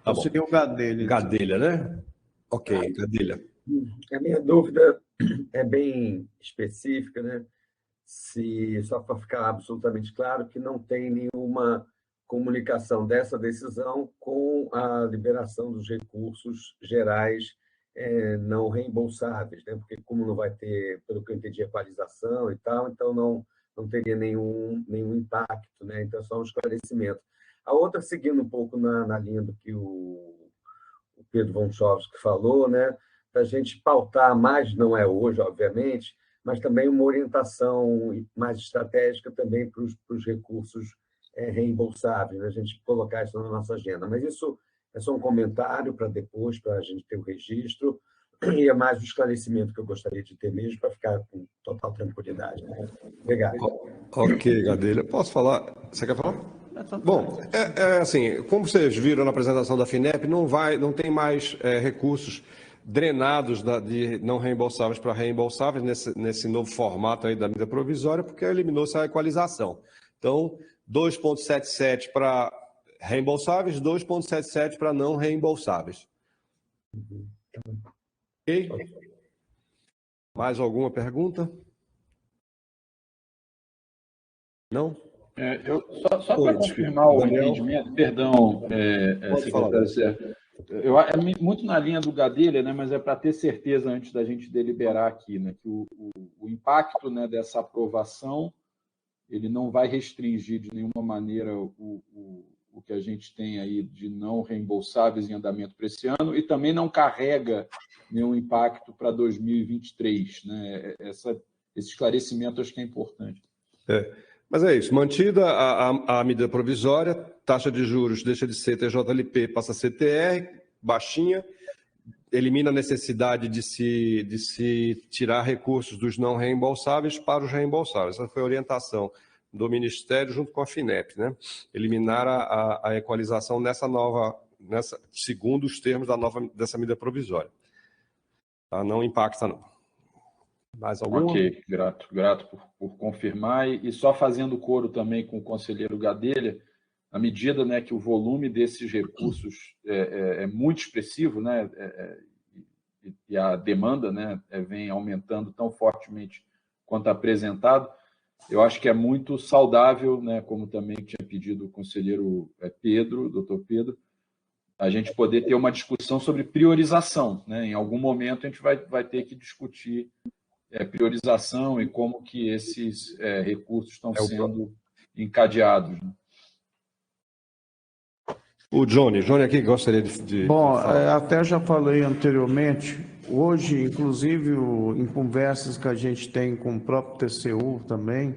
Então seria o Gadelha. Gadelha, né? Ok, Gadelha. A minha dúvida é bem específica, né? Só para ficar absolutamente claro que não tem nenhuma comunicação dessa decisão com a liberação dos recursos gerais não reembolsáveis, né? Porque como não vai ter, pelo que eu entendi, equalização e tal, então não teria nenhum impacto, né? Então, só um esclarecimento. A outra, seguindo um pouco na linha do que o Pedro Vonchovski falou, né? Da gente pautar mais, não é hoje, obviamente, mas também uma orientação mais estratégica também para os recursos reembolsáveis, né? A gente colocar isso na nossa agenda. Mas isso é só um comentário para depois, para a gente ter o registro, e é mais um esclarecimento que eu gostaria de ter mesmo, para ficar com total tranquilidade, né? Obrigado. Ok, Gadelha. Posso falar? Você quer falar? Bom, assim, como vocês viram na apresentação da FINEP, não tem mais recursos drenados de não reembolsáveis para reembolsáveis nesse novo formato aí da medida provisória, porque eliminou-se a equalização. Então, 2,77 para reembolsáveis, 2,77 para não reembolsáveis. Ok? Mais alguma pergunta? Não? Só para confirmar o entendimento, perdão, secretário Sérgio, é muito na linha do Gadelha, né, mas é para ter certeza antes da gente deliberar aqui, né, que o impacto, né, dessa aprovação ele não vai restringir de nenhuma maneira o que a gente tem aí de não reembolsáveis em andamento para esse ano e também não carrega nenhum impacto para 2023. Né? Esse esclarecimento acho que é importante. Mas é isso, mantida a medida provisória, taxa de juros deixa de ser TJLP, passa a ser TR, baixinha, elimina a necessidade de se tirar recursos dos não reembolsáveis para os reembolsáveis. Essa foi a orientação do Ministério junto com a FINEP, né? Eliminar a equalização segundo os termos dessa medida provisória. Tá? Não impacta, não. Mais alguma? Ok, grato por confirmar. E só fazendo coro também com o conselheiro Gadelha, à medida, né, que o volume desses recursos é muito expressivo, né, e a demanda, né, vem aumentando tão fortemente quanto apresentado, eu acho que é muito saudável, né, como também tinha pedido o conselheiro Pedro, doutor Pedro, a gente poder ter uma discussão sobre priorização. Né? Em algum momento a gente vai ter que discutir priorização e como que esses recursos estão sendo encadeados. Né? O Johnny aqui gostaria de Bom, falar. até já falei anteriormente, hoje, inclusive, em conversas que a gente tem com o próprio TCU também,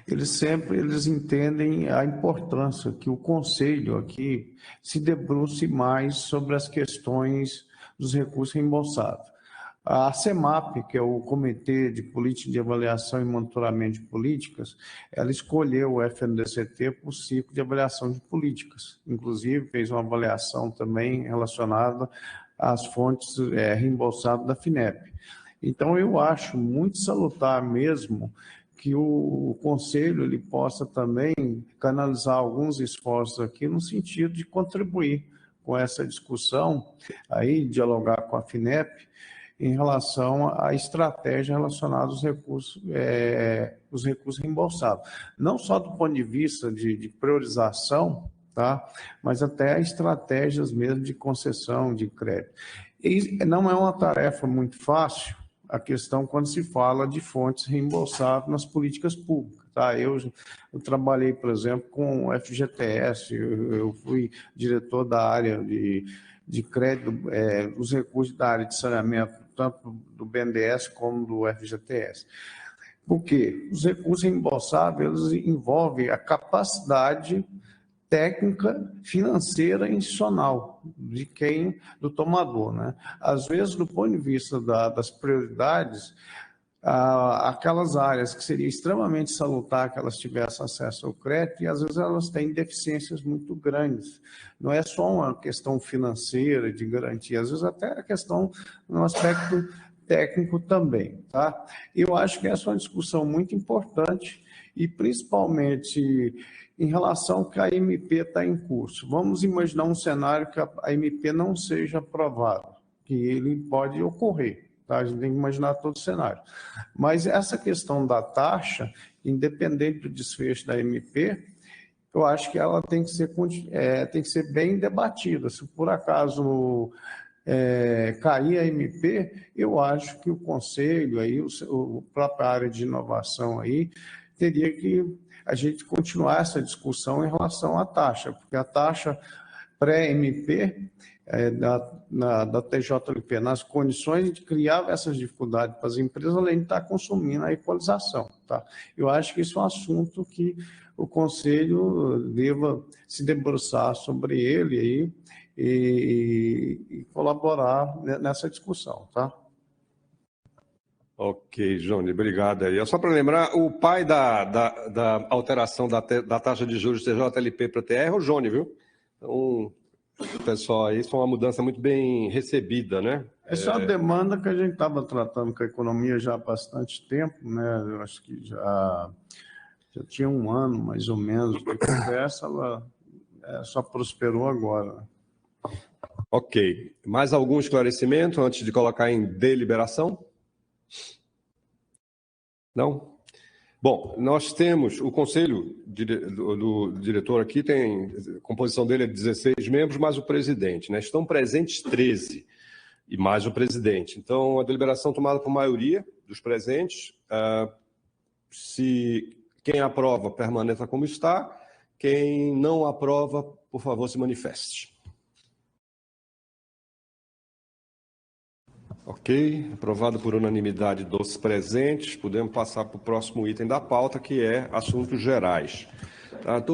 eles entendem a importância que o Conselho aqui se debruce mais sobre as questões dos recursos reembolsáveis. A CEMAP, que é o Comitê de Política de Avaliação e Monitoramento de Políticas, ela escolheu o FNDCT para o ciclo de avaliação de políticas. Inclusive, fez uma avaliação também relacionada às fontes reembolsadas da FINEP. Então, eu acho muito salutar mesmo que o Conselho ele possa também canalizar alguns esforços aqui no sentido de contribuir com essa discussão, aí dialogar com a FINEP, em relação à estratégia relacionada aos recursos, os recursos reembolsados. Não só do ponto de vista de priorização, tá? Mas até estratégias mesmo de concessão de crédito. E não é uma tarefa muito fácil a questão quando se fala de fontes reembolsáveis nas políticas públicas. Tá? Eu trabalhei, por exemplo, com o FGTS, eu fui diretor da área de crédito, os recursos da área de saneamento, tanto do BNDES como do FGTS. Por quê? Os recursos reembolsáveis envolvem a capacidade técnica, financeira e institucional do tomador. Né? Às vezes, do ponto de vista das prioridades, aquelas áreas que seria extremamente salutar que elas tivessem acesso ao crédito, e às vezes elas têm deficiências muito grandes. Não é só uma questão financeira de garantia, às vezes até a questão no aspecto técnico também. Tá? Eu acho que essa é uma discussão muito importante e, principalmente, em relação que a MP está em curso. Vamos imaginar um cenário que a MP não seja aprovada, que ele pode ocorrer, tá? A gente tem que imaginar todo o cenário. Mas essa questão da taxa, independente do desfecho da MP, eu acho que ela tem que ser bem debatida. Se por acaso cair a MP, eu acho que o Conselho, aí, a própria área de inovação aí, teria que a gente continuar essa discussão em relação à taxa, porque a taxa pré-MP da TJLP, nas condições de criar essas dificuldades para as empresas, além de estar consumindo a equalização. Tá? Eu acho que isso é um assunto que o Conselho deva se debruçar sobre ele aí e colaborar nessa discussão. Tá? Ok, Johnny, obrigado aí. Só para lembrar, o pai da alteração da taxa de juros TJLP para TR é o Johnny, viu? Então, pessoal, isso foi uma mudança muito bem recebida, né? Essa é uma demanda que a gente estava tratando com a economia já há bastante tempo, né? Eu acho que já tinha um ano, mais ou menos, de conversa, ela só prosperou agora. Ok. Mais algum esclarecimento antes de colocar em deliberação? Não? Bom, nós temos o conselho do diretor aqui, a composição dele é 16 membros, mais o presidente, né? Estão presentes 13, e mais o presidente. Então, a deliberação tomada por maioria dos presentes, se quem aprova, permaneça como está, quem não aprova, por favor, se manifeste. Ok, aprovado por unanimidade dos presentes. Podemos passar para o próximo item da pauta, que é assuntos gerais. Tá,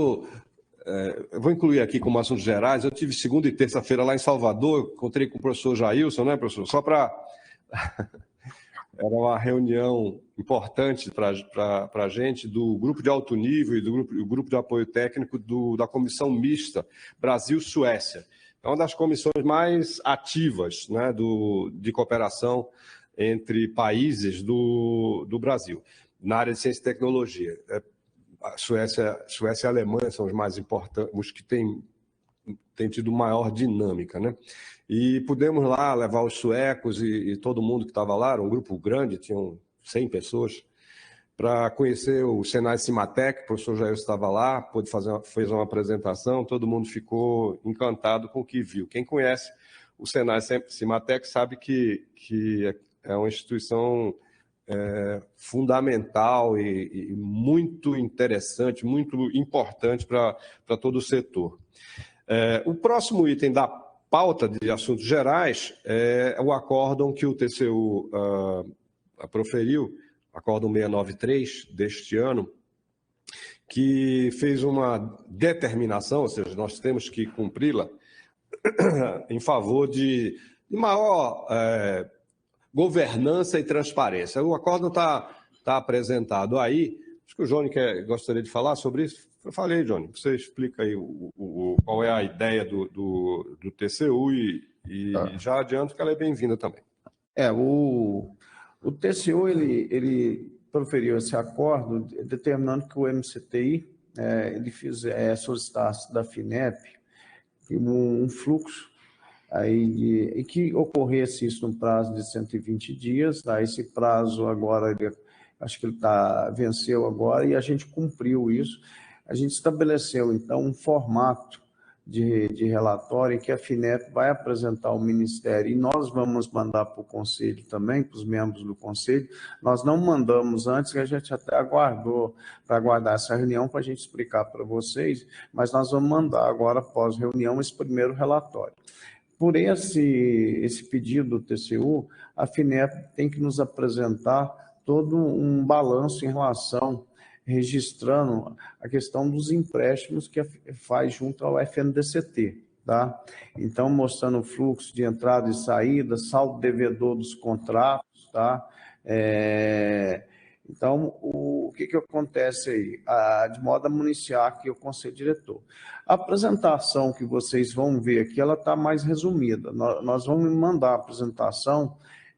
eu vou incluir aqui como assuntos gerais. Eu tive segunda e terça-feira lá em Salvador, encontrei com o professor Jailson, né, professor? Só para... Era uma reunião importante para a gente do grupo de alto nível e do grupo de apoio técnico da Comissão Mista Brasil-Suécia. É uma das comissões mais ativas, né, de cooperação entre países do Brasil, na área de ciência e tecnologia. A Suécia e a Alemanha são os mais importantes, os que têm tido maior dinâmica, né? E pudemos lá levar os suecos e todo mundo que estava lá, era um grupo grande, tinham 100 pessoas, para conhecer o Senai Cimatec. O professor Jair estava lá, fez uma apresentação, todo mundo ficou encantado com o que viu. Quem conhece o Senai Cimatec sabe que é uma instituição fundamental e muito interessante, muito importante para todo o setor. O próximo item da pauta de assuntos gerais é o acórdão que o TCU proferiu, acórdão 693 deste ano, que fez uma determinação, ou seja, nós temos que cumpri-la, em favor de maior governança e transparência. O acórdão está apresentado aí. Acho que o Johnny gostaria de falar sobre isso. Eu falei, Johnny, você explica aí qual é a ideia do TCU e já adianto que ela é bem-vinda também. O TCU ele proferiu esse acordo determinando que o MCTI ele solicitasse da FINEP um fluxo aí e que ocorresse isso no prazo de 120 dias. Tá? Esse prazo agora, acho que ele venceu agora e a gente cumpriu isso. A gente estabeleceu, então, um formato de relatório em que a FINEP vai apresentar ao Ministério e nós vamos mandar para o Conselho também, para os membros do Conselho. Nós não mandamos antes, que a gente até aguardou para aguardar essa reunião para a gente explicar para vocês, mas nós vamos mandar agora, após reunião, esse primeiro relatório. Por esse pedido do TCU, a FINEP tem que nos apresentar todo um balanço em relação, registrando a questão dos empréstimos que faz junto ao FNDCT, tá? Então, mostrando o fluxo de entrada e saída, saldo devedor dos contratos, tá? Então, o que acontece aí? De modo a municiar aqui o Conselho Diretor. A apresentação que vocês vão ver aqui, ela está mais resumida. Nós vamos mandar a apresentação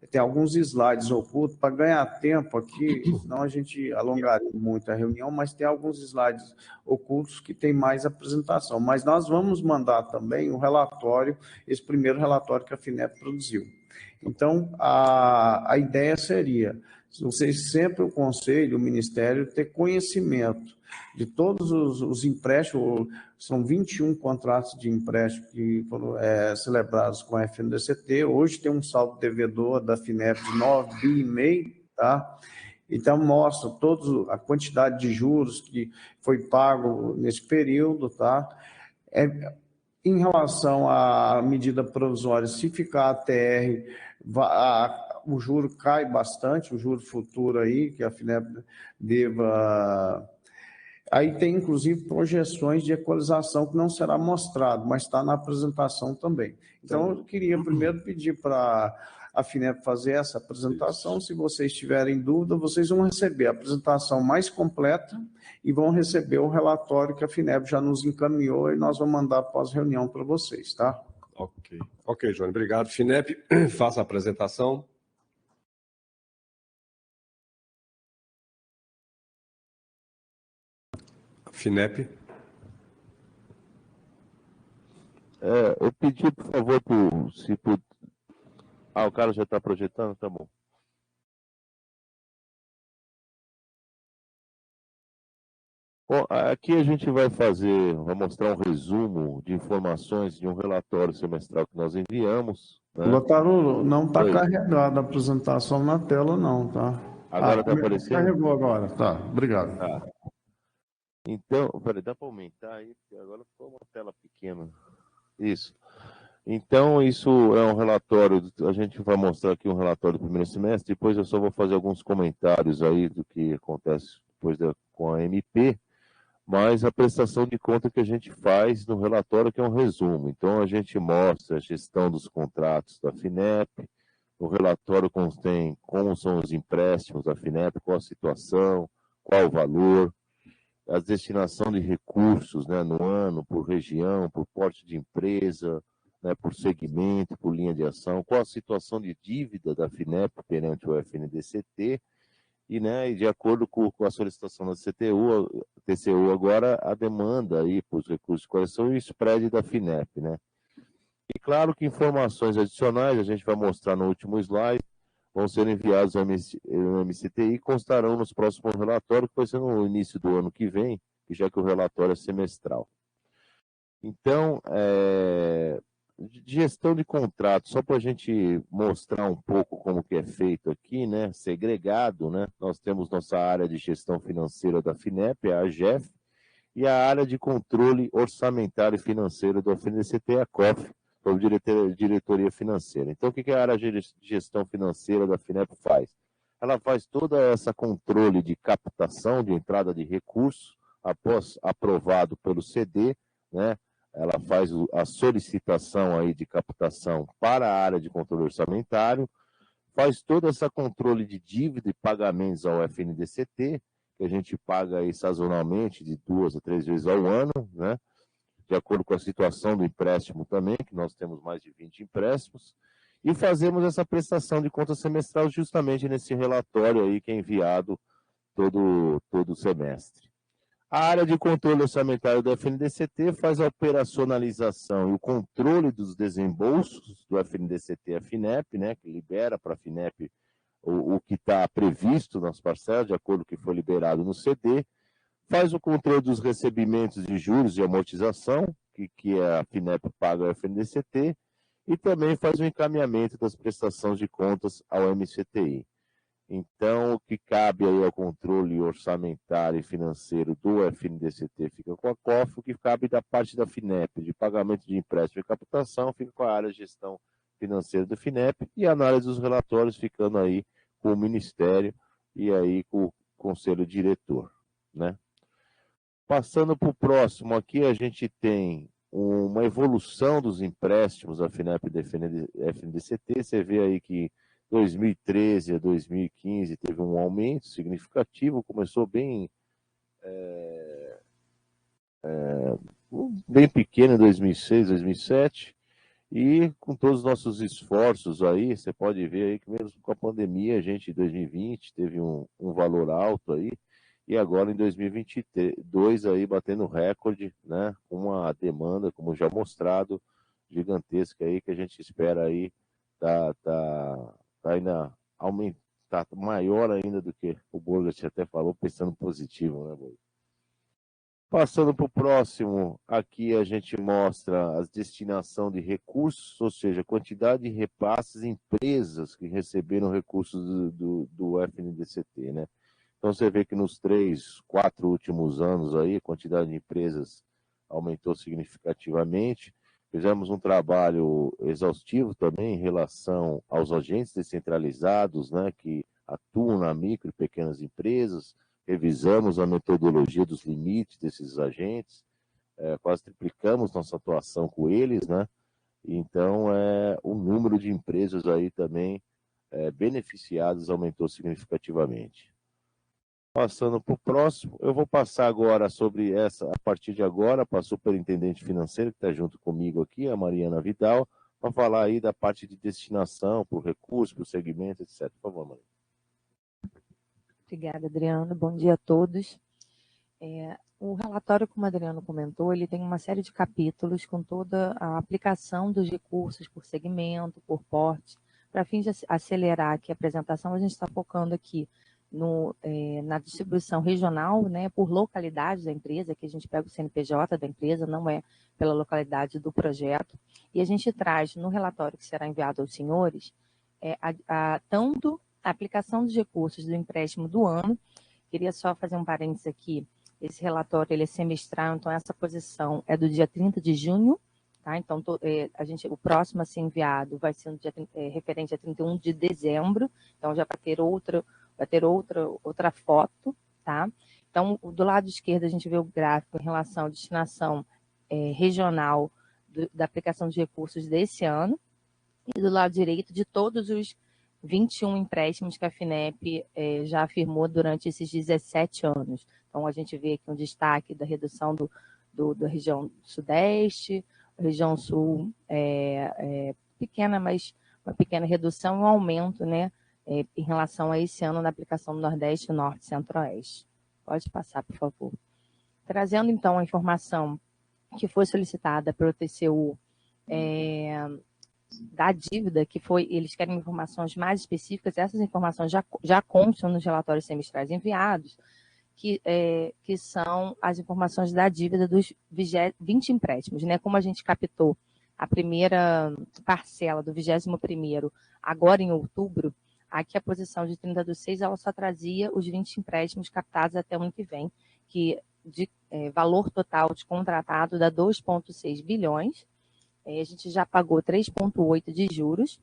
tem alguns slides ocultos para ganhar tempo aqui, senão a gente alongaria muito a reunião, mas tem alguns slides ocultos que tem mais apresentação. Mas nós vamos mandar também o relatório, esse primeiro relatório que a FINEP produziu. Então, a ideia seria, vocês sempre, o Conselho, o Ministério, ter conhecimento de todos os empréstimos, são 21 contratos de empréstimo que foram celebrados com a FNDCT, hoje tem um saldo devedor da FINEP de 9,5 bi, tá? Então, mostra toda a quantidade de juros que foi pago nesse período, tá? Em relação à medida provisória, se ficar a TR, o juro cai bastante, o juro futuro aí, que a FINEP deva... Aí tem, inclusive, projeções de equalização que não será mostrado, mas está na apresentação também. Então, eu queria primeiro pedir para a FINEP fazer essa apresentação. Se vocês tiverem dúvida, vocês vão receber a apresentação mais completa e vão receber o relatório que a FINEP já nos encaminhou e nós vamos mandar pós-reunião para vocês, tá? Ok, Johnny, obrigado. FINEP, faça a apresentação. FINEP. Eu pedi, por favor, se puder... o cara já está projetando? Tá bom. Bom, aqui a gente vai mostrar um resumo de informações de um relatório semestral que nós enviamos. Né? Lotaru, não está carregada a apresentação na tela, não, tá? Agora está aparecendo? Carregou agora, tá, obrigado. Tá. Então, peraí, dá para aumentar aí? Porque agora ficou uma tela pequena. Isso. Então, isso é um relatório, a gente vai mostrar aqui um relatório do primeiro semestre, depois eu só vou fazer alguns comentários aí do que acontece depois com a MP, mas a prestação de conta que a gente faz no relatório, que é um resumo. Então, a gente mostra a gestão dos contratos da FINEP, o relatório contém como são os empréstimos da FINEP, qual a situação, qual o valor, a destinação de recursos, né, no ano, por região, por porte de empresa, né, por segmento, por linha de ação, qual a situação de dívida da FINEP perante o FNDCT, e, né, de acordo com a solicitação da TCU agora, a demanda aí para os recursos de correção e o spread da FINEP. Né? E claro que informações adicionais, a gente vai mostrar no último slide, vão ser enviados ao MCTI e constarão nos próximos relatórios, que vai ser no início do ano que vem, já que o relatório é semestral. Então, gestão de contrato, só para a gente mostrar um pouco como que é feito aqui, né, segregado, né, nós temos nossa área de gestão financeira da FINEP, a AGEF, e a área de controle orçamentário e financeiro do FNDCT, a COF, sobre diretoria financeira. Então, o que a área de gestão financeira da FINEP faz? Ela faz toda essa controle de captação, de entrada de recursos, após aprovado pelo CD, né? Ela faz a solicitação aí de captação para a área de controle orçamentário, faz toda essa controle de dívida e pagamentos ao FNDCT, que a gente paga aí sazonalmente de 2 a 3 vezes ao ano, né? De acordo com a situação do empréstimo também, que nós temos mais de 20 empréstimos, e fazemos essa prestação de conta semestral justamente nesse relatório aí que é enviado todo semestre. A área de controle orçamentário do FNDCT faz a operacionalização e o controle dos desembolsos do FNDCT à FINEP, né, que libera para a FINEP o que está previsto nas parcelas, de acordo com o que foi liberado no CD, faz o controle dos recebimentos de juros e amortização, que a FINEP paga ao FNDCT, e também faz o encaminhamento das prestações de contas ao MCTI. Então, o que cabe aí ao controle orçamentário e financeiro do FNDCT fica com a COF, o que cabe da parte da FINEP, de pagamento de empréstimo e captação, fica com a área de gestão financeira do FINEP, e a análise dos relatórios ficando aí com o Ministério e aí com o Conselho Diretor, né? Passando para o próximo, aqui a gente tem uma evolução dos empréstimos da FINEP e FNDCT. Você vê aí que 2013 a 2015 teve um aumento significativo, começou bem pequeno em 2006, 2007, E com todos os nossos esforços aí, você pode ver aí que mesmo com a pandemia, a gente em 2020 teve um valor alto aí, e agora em 2022 aí batendo recorde, né, com uma demanda, como já mostrado, gigantesca aí, que a gente espera aí tá ainda aumentar, maior ainda do que o Burgert até falou, pensando positivo, né, Burgert? Passando para o próximo, aqui a gente mostra a destinação de recursos, ou seja, a quantidade de repasses empresas que receberam recursos do FNDCT, né? Então você vê que nos 3, 4 últimos anos aí, a quantidade de empresas aumentou significativamente. Fizemos um trabalho exaustivo também em relação aos agentes descentralizados, né, que atuam na micro e pequenas empresas. Revisamos a metodologia dos limites desses agentes, quase triplicamos nossa atuação com eles, né? Então, o número de empresas aí também beneficiadas aumentou significativamente. Passando para o próximo, eu vou passar agora sobre essa, a partir de agora, para a superintendente financeira, que está junto comigo aqui, a Mariana Vidal, para falar aí da parte de destinação, para o recurso, para o segmento, etc. Por favor, Mariana. Obrigada, Adriano. Bom dia a todos. O relatório, como o Adriano comentou, ele tem uma série de capítulos com toda a aplicação dos recursos por segmento, por porte. Para fim de acelerar aqui a apresentação, a gente está focando aqui na distribuição regional, né, por localidade da empresa, que a gente pega o CNPJ da empresa, não é pela localidade do projeto. E a gente traz no relatório que será enviado aos senhores, tanto a aplicação dos recursos do empréstimo do ano. Queria só fazer um parênteses aqui. Esse relatório ele é semestral, então essa posição é do dia 30 de junho, tá? Então o próximo a ser enviado vai ser no dia, referente a 31 de dezembro, então já vai ter outra foto, tá? Então, do lado esquerdo a gente vê o gráfico em relação à destinação regional da aplicação de recursos desse ano, e do lado direito de todos os 21 empréstimos que a FINEP já afirmou durante esses 17 anos. Então, a gente vê aqui um destaque da redução da região sudeste, região sul pequena, mas uma pequena redução e um aumento, né, em relação a esse ano na aplicação do Nordeste, Norte e Centro-Oeste. Pode passar, por favor. Trazendo, então, a informação que foi solicitada pelo TCU da dívida, que eles querem informações mais específicas, essas informações já constam nos relatórios semestrais enviados, que são as informações da dívida dos 20 empréstimos, né? Como a gente captou a primeira parcela do 21º agora em outubro, aqui a posição de 30/6, ela só trazia os 20 empréstimos captados até o ano que vem, que de valor total de contratado dá 2,6 bilhões, a gente já pagou 3,8 de juros,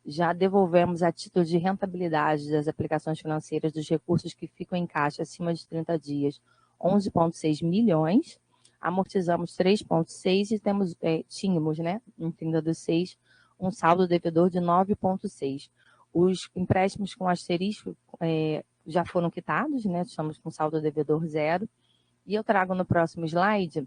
já devolvemos a título de rentabilidade das aplicações financeiras dos recursos que ficam em caixa acima de 30 dias, 11,6 milhões, amortizamos 3,6 e tínhamos, né, em 30/6, um saldo devedor de 9,6. Os empréstimos com asterisco já foram quitados, né, estamos com saldo devedor 0. E eu trago no próximo slide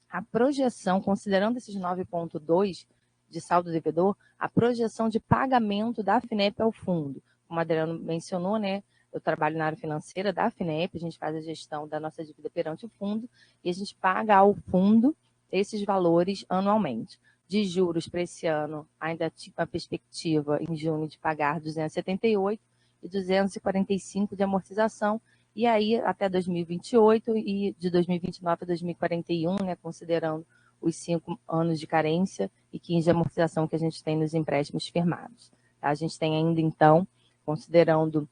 a projeção, considerando esses 9,2 de saldo devedor, a projeção de pagamento da FINEP ao fundo. Como o Adriano mencionou, né, eu trabalho na área financeira da FINEP, a gente faz a gestão da nossa dívida perante o fundo e a gente paga ao fundo esses valores anualmente. De juros para esse ano, ainda tinha uma perspectiva em junho de pagar 278 e 245 de amortização, e aí até 2028 e de 2029 a 2041, né, considerando os 5 anos de carência e 15 de amortização que a gente tem nos empréstimos firmados. Tá? A gente tem ainda, então, considerando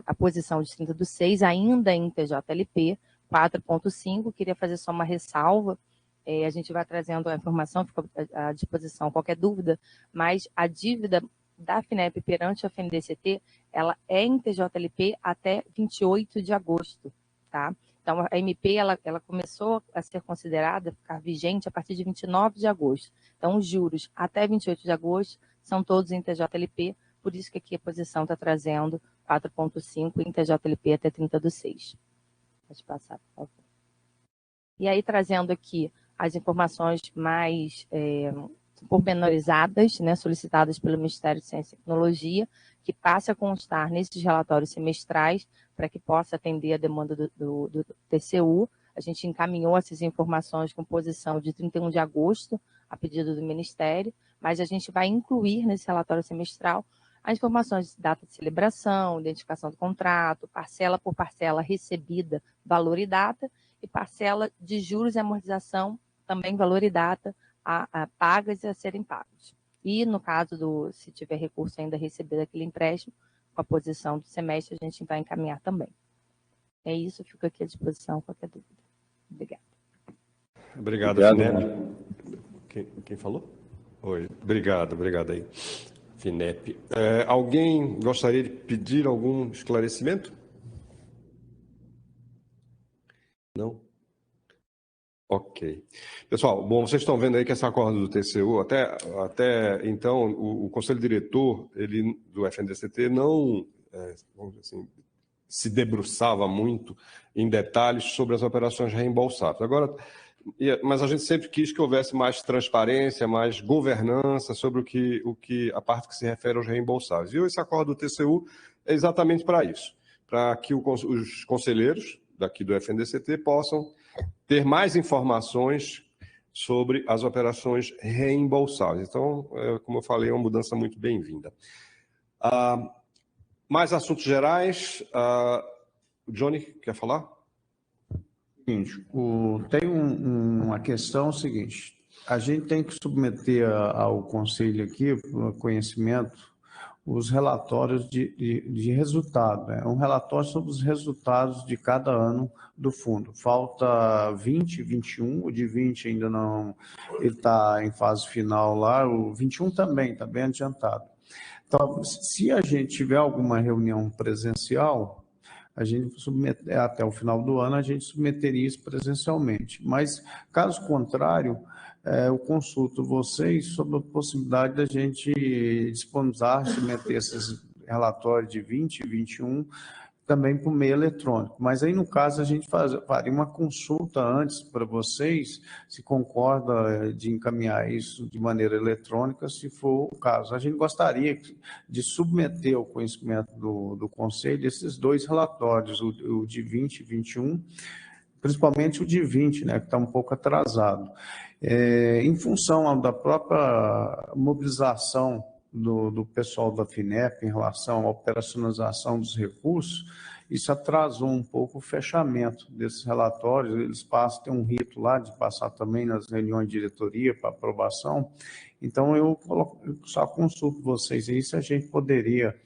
a posição de 30/6, ainda em TJLP, 4,5, queria fazer só uma ressalva, a gente vai trazendo a informação, fica à disposição qualquer dúvida, mas a dívida da FINEP perante a FNDCT, ela é em TJLP até 28 de agosto, tá? Então, a MP, ela começou a ser considerada, ficar vigente a partir de 29 de agosto. Então, os juros até 28 de agosto são todos em TJLP, por isso que aqui a posição está trazendo 4,5 em TJLP até 30/6. Pode passar, por favor. E aí, trazendo aqui as informações mais pormenorizadas, né, solicitadas pelo Ministério de Ciência e Tecnologia, que passe a constar nesses relatórios semestrais para que possa atender a demanda do TCU. A gente encaminhou essas informações com posição de 31 de agosto, a pedido do Ministério, mas a gente vai incluir nesse relatório semestral as informações de data de celebração, identificação do contrato, parcela por parcela recebida, valor e data, e parcela de juros e amortização, também valor e data, pagas e a serem pagos. E no caso se tiver recurso ainda recebido aquele empréstimo, com a posição do semestre, a gente vai encaminhar também. É isso, fico aqui à disposição, qualquer dúvida. Obrigada. Obrigado, FINEP. Quem falou? Oi, obrigado aí, FINEP. Alguém gostaria de pedir algum esclarecimento? Não? Ok. Pessoal, bom, vocês estão vendo aí que essa acordo do TCU, até então, o Conselho Diretor do FNDCT não, vamos dizer assim, se debruçava muito em detalhes sobre as operações reembolsáveis. Agora, mas a gente sempre quis que houvesse mais transparência, mais governança sobre a parte que se refere aos reembolsáveis. E esse acordo do TCU é exatamente para isso, para que os conselheiros daqui do FNDCT possam ter mais informações sobre as operações reembolsáveis. Então, como eu falei, é uma mudança muito bem-vinda. Mais assuntos gerais. O Johnny quer falar? Seguinte, tem uma questão seguinte, a gente tem que submeter ao Conselho aqui, por conhecimento, os relatórios de resultado, né? Um relatório sobre os resultados de cada ano do fundo. Falta 20, 21, o de 20 ainda não, ele está em fase final lá, o 21 também está bem adiantado. Então, se a gente tiver alguma reunião presencial, a gente até o final do ano, a gente submeteria isso presencialmente. Mas, caso contrário, eu consulto vocês sobre a possibilidade da gente disponibilizar, submeter esses relatórios de 20 e 21 também por meio eletrônico. Mas aí, no caso, a gente faria uma consulta antes para vocês, se concorda de encaminhar isso de maneira eletrônica, se for o caso. A gente gostaria de submeter ao conhecimento do Conselho esses dois relatórios, o de 20 e 21, principalmente o de 20, né, que está um pouco atrasado. Em função da própria mobilização do pessoal da FINEP em relação à operacionalização dos recursos, isso atrasou um pouco o fechamento desses relatórios. Eles tem um rito lá de passar também nas reuniões de diretoria para aprovação. Então, eu só consulto vocês aí se a gente poderia,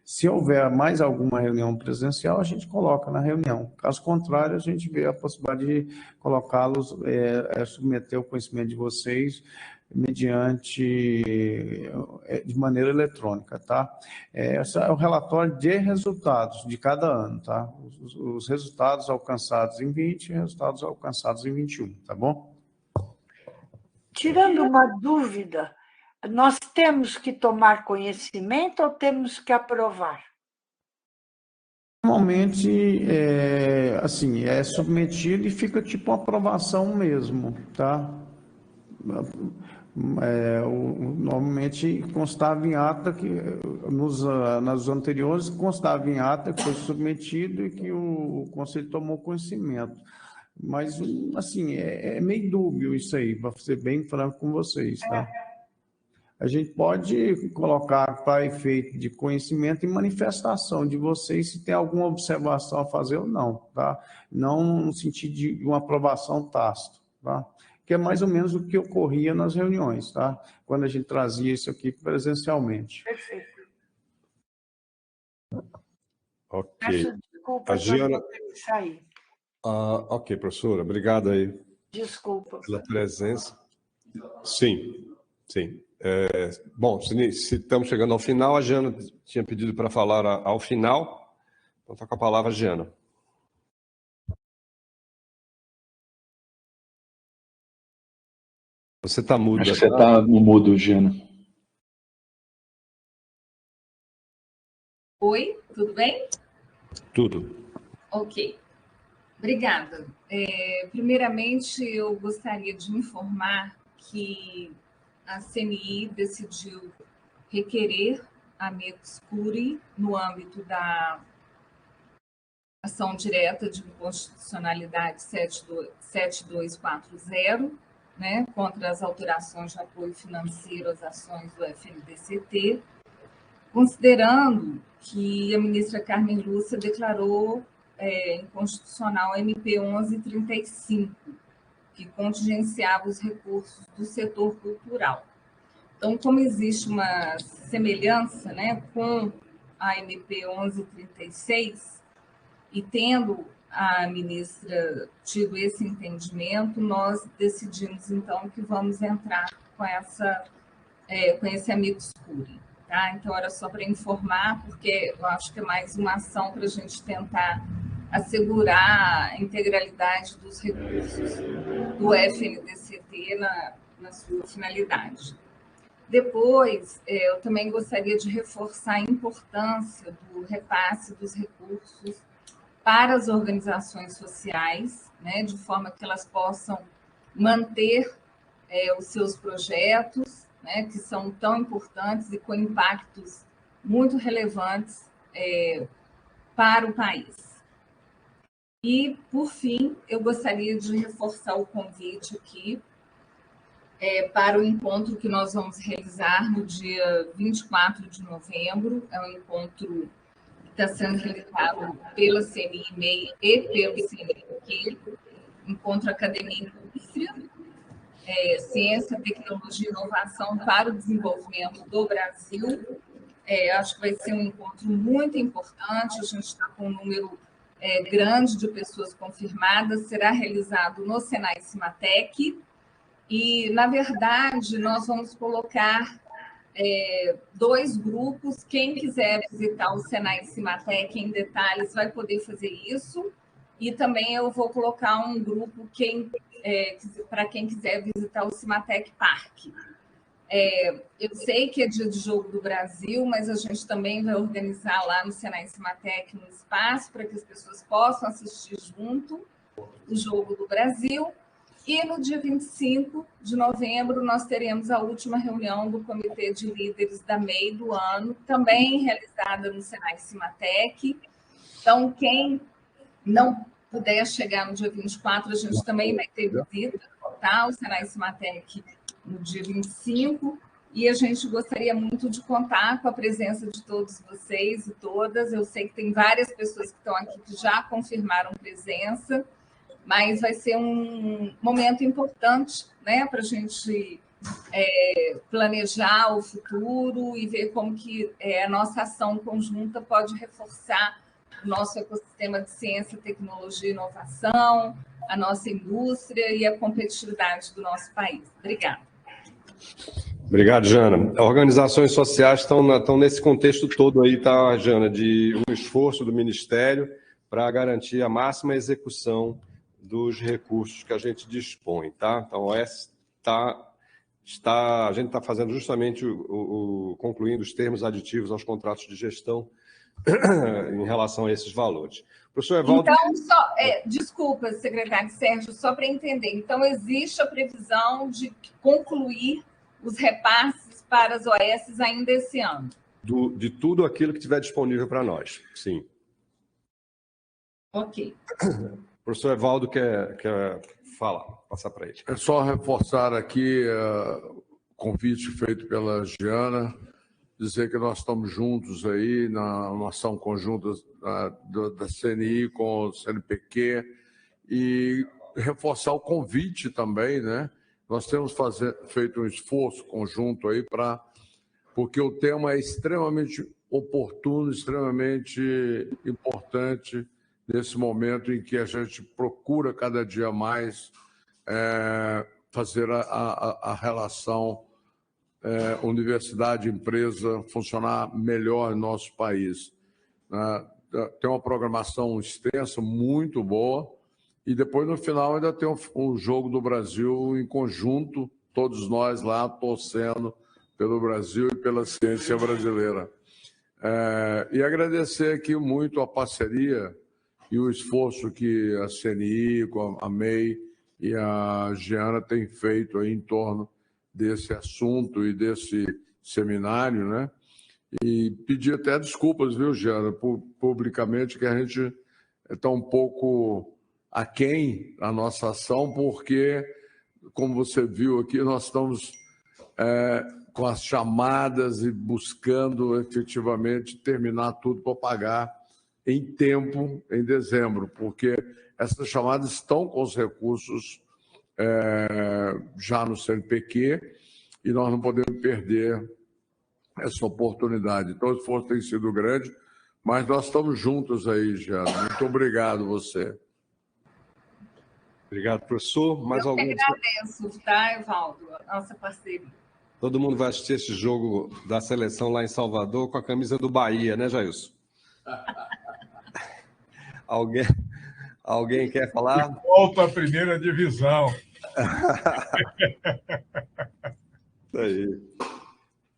se houver mais alguma reunião presencial, a gente coloca na reunião. Caso contrário, a gente vê a possibilidade de colocá-los, submeter o conhecimento de vocês mediante, de maneira eletrônica, tá? Esse é o relatório de resultados de cada ano, tá? Os resultados alcançados em 20 e resultados alcançados em 21, tá bom? Tirando uma dúvida, nós temos que tomar conhecimento ou temos que aprovar? Normalmente, assim, é submetido e fica tipo uma aprovação mesmo, tá? Normalmente constava em ata que nas anteriores constava em ata que foi submetido e que o Conselho tomou conhecimento. Mas, assim, é meio dúbio isso aí, para ser bem franco com vocês, tá? A gente pode colocar para efeito de conhecimento e manifestação de vocês se tem alguma observação a fazer ou não, tá? Não no sentido de uma aprovação tácita, tá? Que é mais ou menos o que ocorria nas reuniões, tá? Quando a gente trazia isso aqui presencialmente. Perfeito. Ok. Peço desculpa, A Giana... sair. Ok, professora, obrigado aí. Desculpa. Pela presença. Sim. Bom, se estamos chegando ao final, a Giana tinha pedido para falar ao final, então está com a palavra a Giana. Você está mudo. Acho que você está no mudo, Giana. Oi, tudo bem? Tudo. Ok. Obrigada. Primeiramente, eu gostaria de informar que a CNI decidiu requerer a amicus curiae no âmbito da ação direta de inconstitucionalidade 7240, né, contra as alterações de apoio financeiro às ações do FNDCT, considerando que a ministra Carmen Lúcia declarou inconstitucional a MP 1135, que contingenciava os recursos do setor cultural. Então, como existe uma semelhança, né, com a MP 1136, e tendo a ministra tido esse entendimento, nós decidimos, então, que vamos entrar com esse amicus curiae. Tá? Então, era só para informar, porque eu acho que é mais uma ação para a gente tentar assegurar a integralidade dos recursos do FNDCT na sua finalidade. Depois, eu também gostaria de reforçar a importância do repasse dos recursos para as organizações sociais, né, de forma que elas possam manter os seus projetos, né, que são tão importantes e com impactos muito relevantes para o país. E, por fim, eu gostaria de reforçar o convite aqui para o encontro que nós vamos realizar no dia 24 de novembro. É um encontro que está sendo realizado pela CNI MEI e pelo CNPq, Encontro Academia e Indústria, Ciência, Tecnologia e Inovação para o Desenvolvimento do Brasil. Acho que vai ser um encontro muito importante, a gente está com um número grande de pessoas confirmadas, será realizado no Senai Cimatec, e, na verdade, nós vamos colocar 2 grupos. Quem quiser visitar o Senai Cimatec em detalhes vai poder fazer isso, e também eu vou colocar um grupo para quem quiser visitar o Cimatec Park. Eu sei que é dia de Jogo do Brasil, mas a gente também vai organizar lá no Senai Cimatec um espaço para que as pessoas possam assistir junto o Jogo do Brasil. E no dia 25 de novembro, nós teremos a última reunião do Comitê de Líderes da MEI do ano, também realizada no Senai Cimatec. Então, quem não puder chegar no dia 24, a gente também vai ter visita, tá? O Senai Cimatec no dia 25, e a gente gostaria muito de contar com a presença de todos vocês e todas. Eu sei que tem várias pessoas que estão aqui que já confirmaram presença, mas vai ser um momento importante, né, para a gente planejar o futuro e ver como que a nossa ação conjunta pode reforçar o nosso ecossistema de ciência, tecnologia e inovação, a nossa indústria e a competitividade do nosso país. Obrigada. Obrigado, Jana. Organizações sociais estão nesse contexto todo aí, tá, Jana, de um esforço do Ministério para garantir a máxima execução dos recursos que a gente dispõe, tá? Então, a gente está fazendo justamente concluindo os termos aditivos aos contratos de gestão em relação a esses valores. Professor Evaldo... Então, desculpa, secretário Sérgio, só para entender. Então, existe a previsão de concluir os repasses para as OS ainda esse ano? De tudo aquilo que tiver disponível para nós, sim. Ok. O professor Evaldo quer falar, passar para ele. É só reforçar aqui o convite feito pela Giana, dizer que nós estamos juntos aí na ação conjunta da CNI com o CNPq e reforçar o convite também, né? Nós temos feito um esforço conjunto aí porque o tema é extremamente oportuno, extremamente importante nesse momento em que a gente procura cada dia mais fazer a relação universidade-empresa funcionar melhor em nosso país. Tem uma programação extensa, muito boa, e depois, no final, ainda tem um Jogo do Brasil em conjunto, todos nós lá torcendo pelo Brasil e pela ciência brasileira. E agradecer aqui muito a parceria e o esforço que a CNI, a MEI e a Giana têm feito aí em torno desse assunto e desse seminário, né? E pedir até desculpas, viu, Giana, publicamente, que a gente está um pouco aquém a nossa ação, porque, como você viu aqui, nós estamos com as chamadas e buscando efetivamente terminar tudo para pagar em tempo em dezembro, porque essas chamadas estão com os recursos já no CNPq e nós não podemos perder essa oportunidade. Então, o esforço tem sido grande, mas nós estamos juntos aí, Giana. Muito obrigado você. Obrigado, professor. Mais Eu algum? que agradeço, tá, Evaldo, a nossa parceria. Todo mundo vai assistir esse jogo da seleção lá em Salvador com a camisa do Bahia, né, Jailson? Alguém quer falar? Volta à primeira divisão. Isso aí.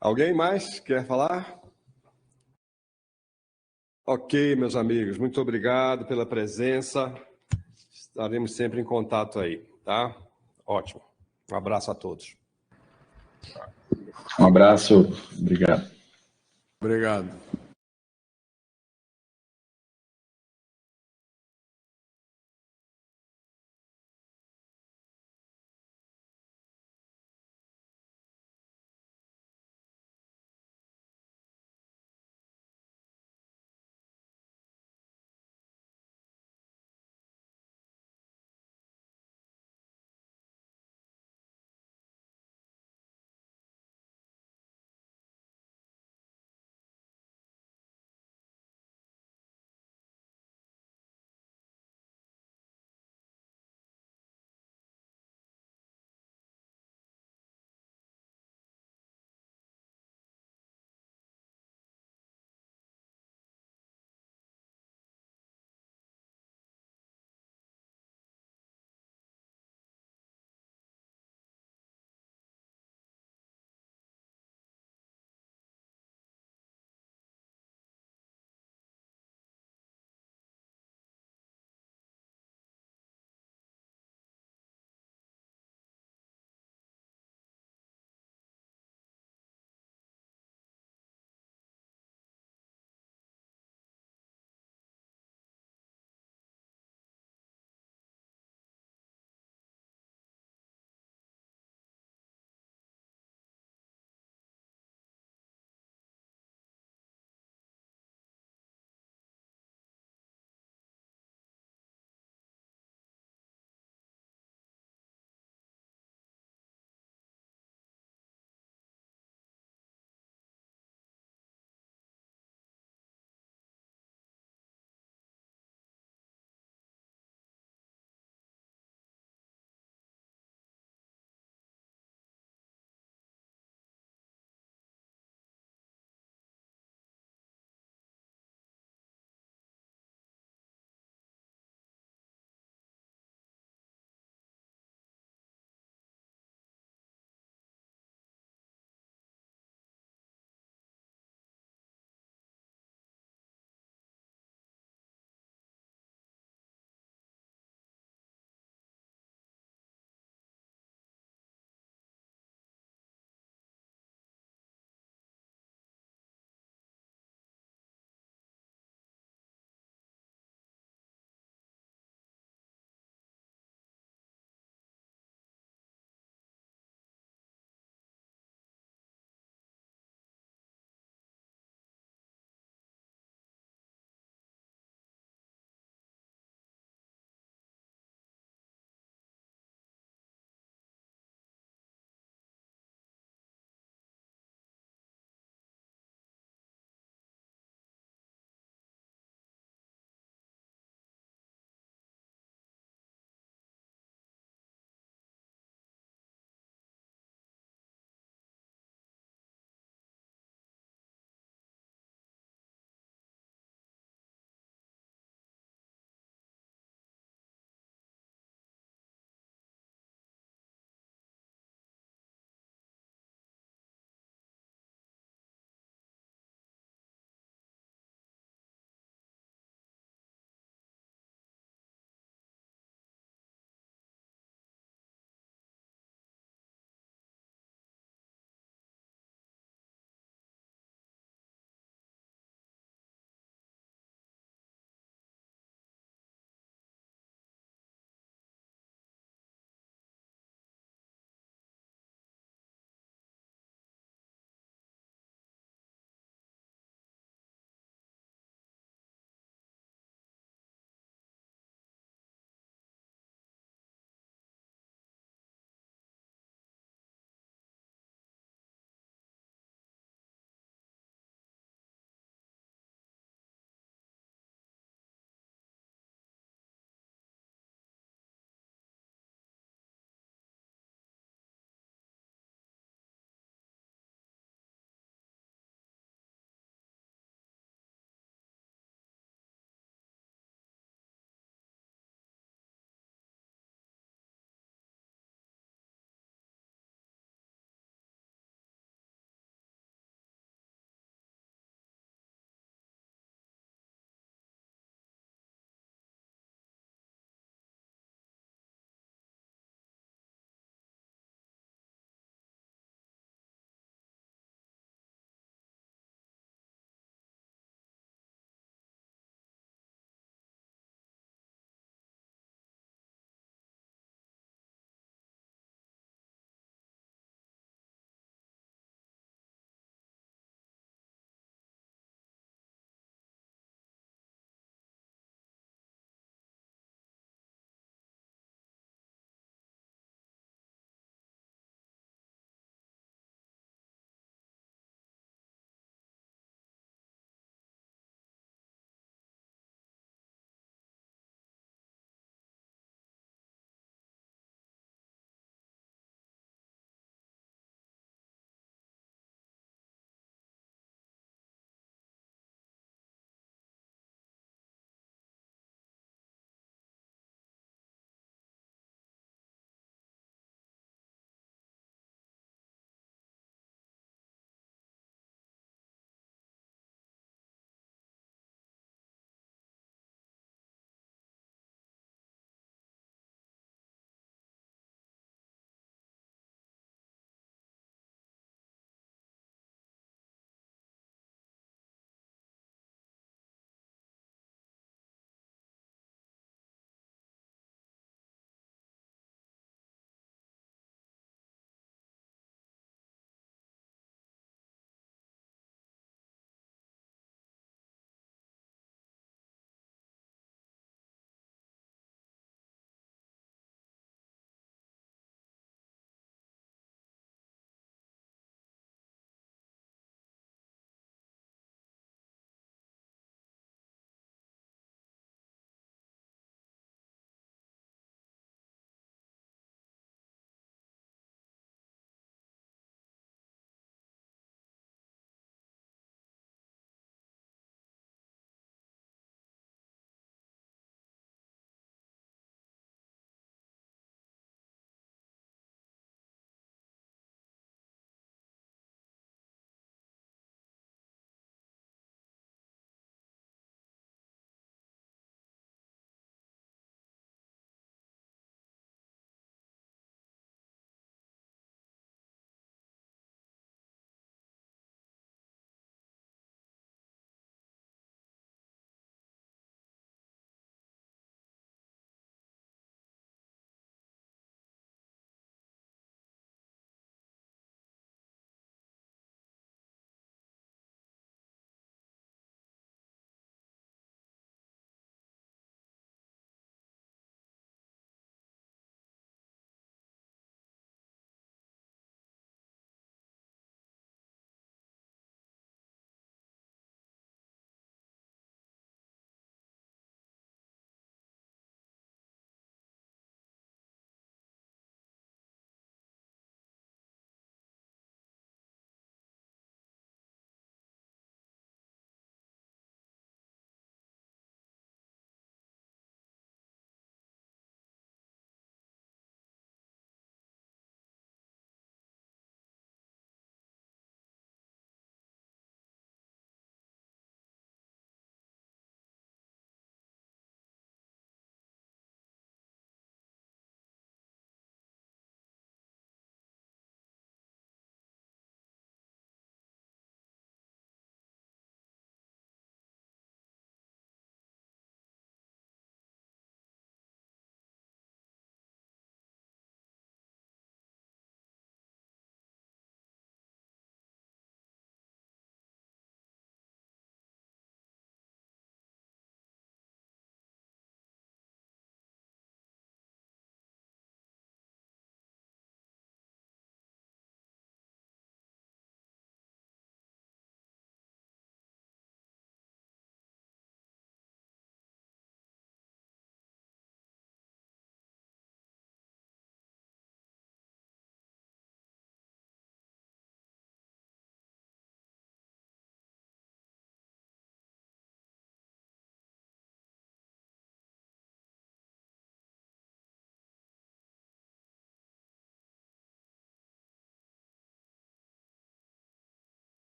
Alguém mais quer falar? Ok, meus amigos, muito obrigado pela presença. Estaremos sempre em contato aí, tá? Ótimo. Um abraço a todos. Um abraço. Obrigado. Obrigado.